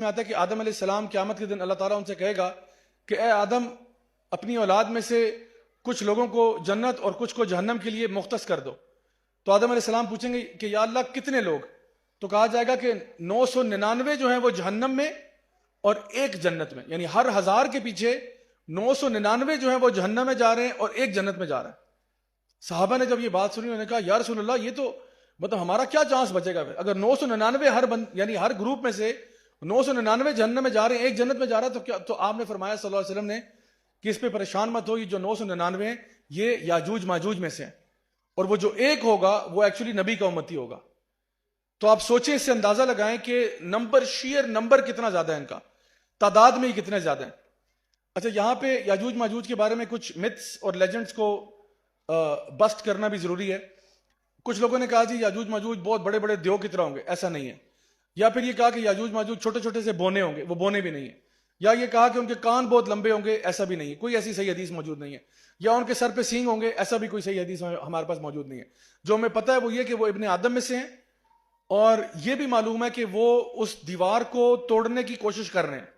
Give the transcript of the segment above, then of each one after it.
में आता है कि आदम अलैहिस्सलाम क़यामत के दिन अल्लाह ताला उनसे कहेगा कि ए आदम, अपनी औलाद में से कुछ लोगों को जन्नत और कुछ को जहन्नम के लिए मुख्तस कर दो। तो आदम अलैहिस्सलाम पूछेंगे कि या अल्लाह कितने लोग? तो कहा जाएगा कि 999 जो है वो जहन्नम में और एक जन्नत में, यानी हर 1000 के पीछे 999 जो है वो जहन्नम में जा रहे हैं और एक जन्नत में जा रहा है। साहबा ने जब ये बात सुनी उन्होंने कहा या रसूल अल्लाह, ये तो मतलब हमारा क्या चांस बचेगा फिर? अगर 999 यानी हर ग्रुप में से 999 जहन्नम में जा रहे हैं, एक जन्नत में जा रहा है, तो क्या? तो आपने फरमाया सल्लल्लाहु अलैहि वसल्लम ने कि इस पे परेशान मत हो, ये जो 999 हैं ये याजूज माजूज में से हैं, और वो जो एक होगा वो एक्चुअली नबी का उम्मती होगा। तो आप सोचें, इससे अंदाजा लगाएं कि शेयर नंबर कितना ज्यादा है इनका, तादाद में ही कितने ज्यादा है। अच्छा, यहां पे याजूज माजूज के बारे में कुछ मिथ्स और लेजेंड्स को बस्ट करना भी जरूरी है। कुछ लोगों ने कहा जी याजूज माजूज बहुत बड़े बड़े देव की तरह होंगे, ऐसा नहीं है। या फिर ये कहा कि याजूज माजूज छोटे छोटे से बोने होंगे, वो बोने भी नहीं है। या ये कहा कि उनके कान बहुत लंबे होंगे, ऐसा भी नहीं है, कोई ऐसी सही हदीस मौजूद नहीं है। या उनके सर पे सींग होंगे, ऐसा भी कोई सही हदीस हमारे पास मौजूद नहीं है। जो हमें पता है वो ये कि वो इब्ने आदम में से हैं, और ये भी मालूम है कि वो उस दीवार को तोड़ने की कोशिश कर रहे हैं।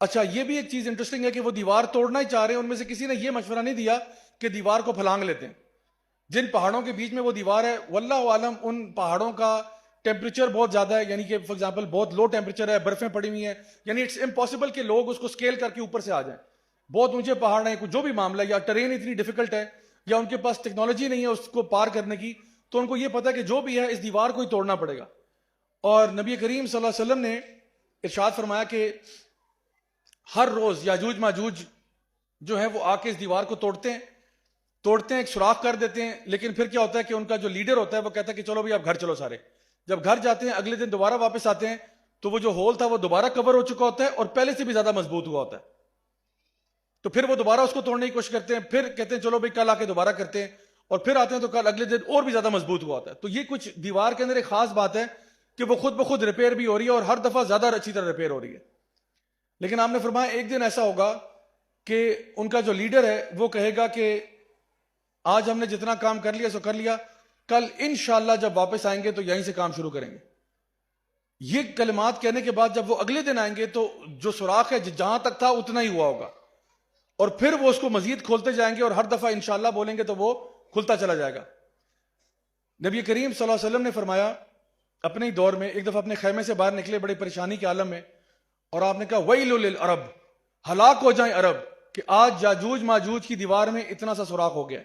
अच्छा, ये भी एक चीज इंटरेस्टिंग है कि वो दीवार तोड़ना ही चाह रहे हैं। उनमें से किसी ने ये मशवरा नहीं दिया कि दीवार को फलांग लेते हैं। जिन पहाड़ों के बीच में वो दीवार है, वल्लाहु आलम उन पहाड़ों का टेम्परेचर बहुत ज्यादा है, यानी कि फॉर एग्जांपल बहुत लो टेम्परेचर है, बर्फें पड़ी हुई हैं, यानी इट्स इम्पॉसिबल कि लोग उसको स्केल करके ऊपर से आ जाएं। बहुत ऊंचे पहाड़ हैं, कुछ जो भी मामला है, या टेरेन इतनी डिफिकल्ट है, या उनके पास टेक्नोलॉजी नहीं है उसको पार करने की, तो उनको ये पता है कि जो भी है इस दीवार को ही तोड़ना पड़ेगा। और नबी करीम सल्लल्लाहु अलैहि वसल्लम ने इरशाद फरमाया कि हर रोज याजूज माजूज जो है वो आके इस दीवार को तोड़ते हैं, एक सुराख कर देते हैं। लेकिन फिर क्या होता है कि उनका जो लीडर होता है वो कहता है कि चलो भाई आप घर चलो सारे। जब घर जाते हैं, अगले दिन दोबारा वापस आते हैं, तो वो जो होल था वो दोबारा कवर हो चुका होता है और पहले से भी ज्यादा मजबूत हुआ होता है। तो फिर वो दोबारा उसको तोड़ने की कोशिश करते हैं, फिर कहते हैं चलो भाई कल आके दोबारा करते हैं, और फिर आते हैं तो कल अगले दिन और भी ज्यादा मजबूत हुआ होता है। तो ये कुछ दीवार के अंदर एक खास बात है कि वो खुद ब खुद रिपेयर भी हो रही है और हर दफा ज्यादा अच्छी तरह रिपेयर हो रही है। लेकिन आपने फरमाया एक दिन ऐसा होगा कि उनका जो लीडर है वो कहेगा कि आज हमने जितना काम कर लिया सो कर लिया, कल इंशाअल्लाह जब वापस आएंगे तो यहीं से काम शुरू करेंगे। ये कलिमात कहने के बाद जब वो अगले दिन आएंगे तो जो सुराख है जहां तक था उतना ही हुआ होगा, और फिर वो उसको मजीद खोलते जाएंगे और हर दफा इंशाअल्लाह बोलेंगे तो वो खुलता चला जाएगा। नबी करीम सल्लल्लाहु अलैहि वसल्लम ने फरमाया, अपने ही दौर में एक दफा अपने खैमे से बाहर निकले बड़ी परेशानी के आलम में, और आपने कहा वैलुल लिल अरब, हलाक हो जाए अरब कि आज याजूज माजूज की दीवार में इतना सा सुराख हो गया।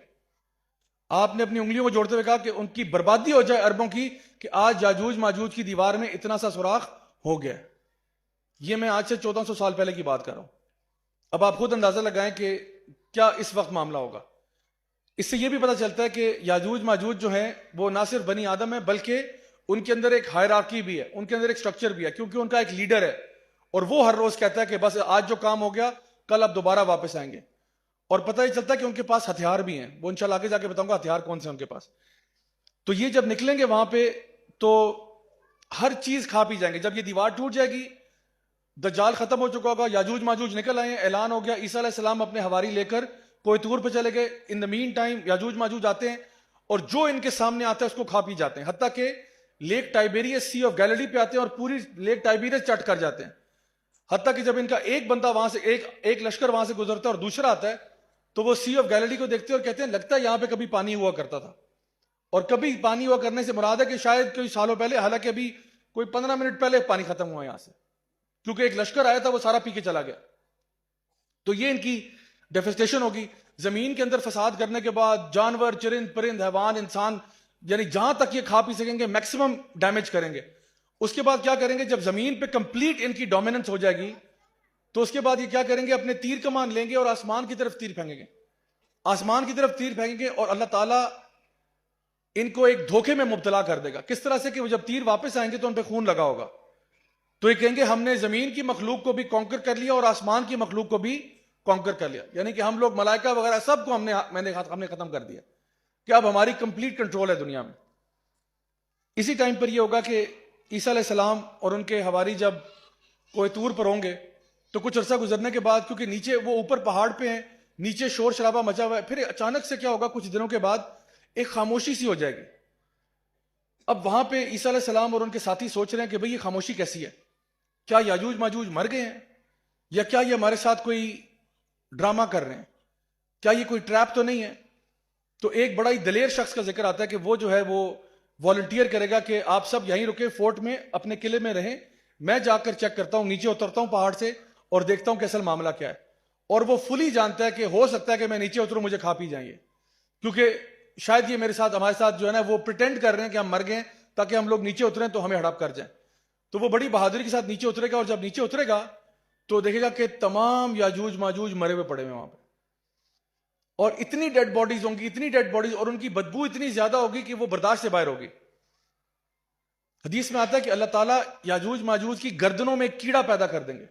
आपने अपनी उंगलियों को जोड़ते हुए कहा कि उनकी बर्बादी हो जाए अरबों की कि आज याजूज माजूज की दीवार में इतना सा सुराख हो गया। यह मैं आज से 1400 साल पहले की बात कर रहा हूं। अब आप खुद अंदाजा लगाएं कि क्या इस वक्त मामला होगा। इससे यह भी पता चलता है कि याजूज माजूज जो है वो ना सिर्फ बनी आदम है, बल्कि उनके अंदर एक हायरार्की भी है, उनके अंदर एक स्ट्रक्चर भी है, क्योंकि उनका एक लीडर है और वो हर रोज कहता है कि बस आज जो काम हो गया कल आप दोबारा वापस आएंगे। और पता ही चलता है कि उनके पास हथियार भी हैं, वो इंशाल्लाह आगे जाके बताऊंगा हथियार कौन से उनके पास। तो ये जब निकलेंगे वहां पे तो हर चीज खा पी जाएंगे। जब ये दीवार टूट जाएगी, दज्जाल खत्म हो चुका होगा, याजूज माजूज निकल आए, ऐलान हो गया, ईसा अलैहि सलाम अपने हवारी लेकर कोई तूर पे चले गए। इन द मीन टाइम याजूज माजूज आते हैं और जो इनके सामने आता है उसको खा पी जाते हैं, हत्ता के lake Tiberius C of Galilee पे आते हैं और पूरी लेक टाइबेरियस चट कर जाते हैं। हत्ता कि जब इनका एक बंदा वहां से एक लश्कर वहां से गुजरता है और दूसरा आता है, तो वो सी ऑफ गैलिली को देखते हैं और कहते हैं लगता है यहां पे कभी पानी हुआ करता था। और कभी पानी हुआ करने से मुराद है कि शायद कोई सालों पहले, हालांकि अभी कोई 15 मिनट पहले पानी खत्म हुआ यहां से, क्योंकि एक लश्कर आया था वो सारा पी के चला गया। तो ये इनकी डेफेस्टेशन होगी। जमीन के अंदर फसाद करने के बाद जानवर, चरिंद परिंद, हैवान, इंसान, यानी जहां तक ये खा पी सकेंगे मैक्सिमम डैमेज करेंगे। उसके बाद क्या करेंगे, जब जमीन पे कंप्लीट इनकी डोमिनेंस हो जाएगी तो उसके बाद ये क्या करेंगे, अपने तीर कमान लेंगे और आसमान की तरफ तीर फेंकेंगे, आसमान की तरफ तीर फेंकेंगे, और अल्लाह ताला इनको एक धोखे में मुब्तला कर देगा। किस तरह से कि वो जब तीर वापस आएंगे तो उन पे खून लगा होगा, तो ये कहेंगे हमने जमीन की मखलूक को भी कॉन्कर कर लिया और आसमान की मखलूक को भी कॉन्कर कर लिया, यानी कि हम लोग मलाइका वगैरह सबको हमने खत्म कर दिया कि अब हमारी कंप्लीट कंट्रोल है दुनिया में। इसी टाइम पर यह होगा कि ईसा अलैहि सलाम और उनके हवारी जब कोई तूर पर होंगे तो कुछ अरसा गुजरने के बाद, क्योंकि नीचे वो ऊपर पहाड़ पे हैं, नीचे शोर शराबा मचा हुआ है, फिर अचानक से क्या होगा, कुछ दिनों के बाद एक खामोशी सी हो जाएगी। अब वहां पे ईसा अलैहि सलाम और उनके साथी सोच रहे हैं कि भाई ये खामोशी कैसी है, क्या याजूज माजूज मर गए हैं, या क्या ये हमारे साथ कोई ड्रामा कर रहे हैं, क्या ये कोई ट्रैप तो नहीं है। तो एक बड़ा ही दलेर शख्स का जिक्र आता है कि वो जो है वो वॉलंटियर करेगा कि आप सब यहीं रुके, फोर्ट में अपने किले में रहें, मैं जाकर चेक करता हूं, नीचे उतरता हूं पहाड़ से और देखता हूं कि असल मामला क्या है। और वो फुली जानता है कि हो सकता है कि मैं नीचे उतरूं, मुझे खा पी जाएंगे, क्योंकि शायद ये मेरे साथ, हमारे साथ जो है ना वो प्रिटेंड कर रहे हैं कि हम मर गए ताकि हम लोग नीचे उतरें तो हमें हड़प कर जाए। तो वो बड़ी बहादुरी के साथ नीचे उतरेगा, और जब नीचे उतरेगा तो देखेगा कि तमाम याजूज माजूज मरे हुए पड़े हुए वहां पर, और इतनी डेड बॉडीज होंगी, इतनी डेड बॉडीज, और उनकी बदबू इतनी ज्यादा होगी कि वो बर्दाश्त से बाहर होगी। हदीस में आता है कि अल्लाह ताला याजूज माजूज की गर्दनों में एक कीड़ा पैदा कर देंगे,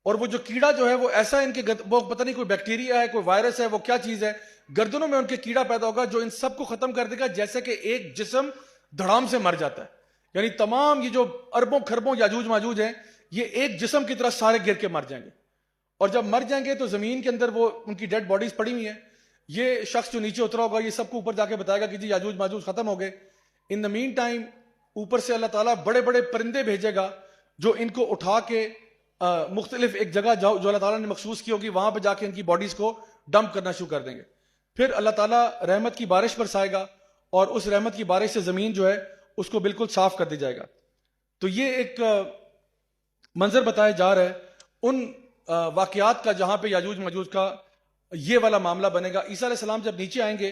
और वो जो कीड़ा जो है वो ऐसा वो पता नहीं कोई बैक्टीरिया है, कोई वायरस है, वो क्या चीज है, गर्दनों में उनके कीड़ा पैदा होगा जो इन सबको खत्म कर देगा, जैसे कि एक जिस्म धड़ाम से मर जाता है। यानी तमाम ये जो अरबों खरबों याजूज माजूज हैं, ये एक जिस्म की तरह सारे गिर के मर जाएंगे, और जब मर जाएंगे तो जमीन के अंदर वो उनकी डेड बॉडीज पड़ी हुई है। ये शख्स जो नीचे उतरा होगा ये सबको ऊपर जाके बताएगा कि जी याजूज माजूज खत्म हो गए। इन द मीन टाइम ऊपर से अल्लाह ताला बड़े बड़े परिंदे भेजेगा जो इनको उठा के मुख्तलिफ एक जगह जो अल्लाह ताला ने मखसूस की होगी वहां पर जाके इनकी बॉडीज को डंप करना शुरू कर देंगे। फिर अल्लाह ताला रहमत की बारिश बरसाएगा, और उस रहमत की बारिश से जमीन जो है उसको बिल्कुल साफ कर दी जाएगा। तो ये एक मंजर बताया जा रहा है उन वाकयात का जहां पे याजूज माजूज का ये वाला मामला बनेगा। ईसा अलैहिस्सलाम जब नीचे आएंगे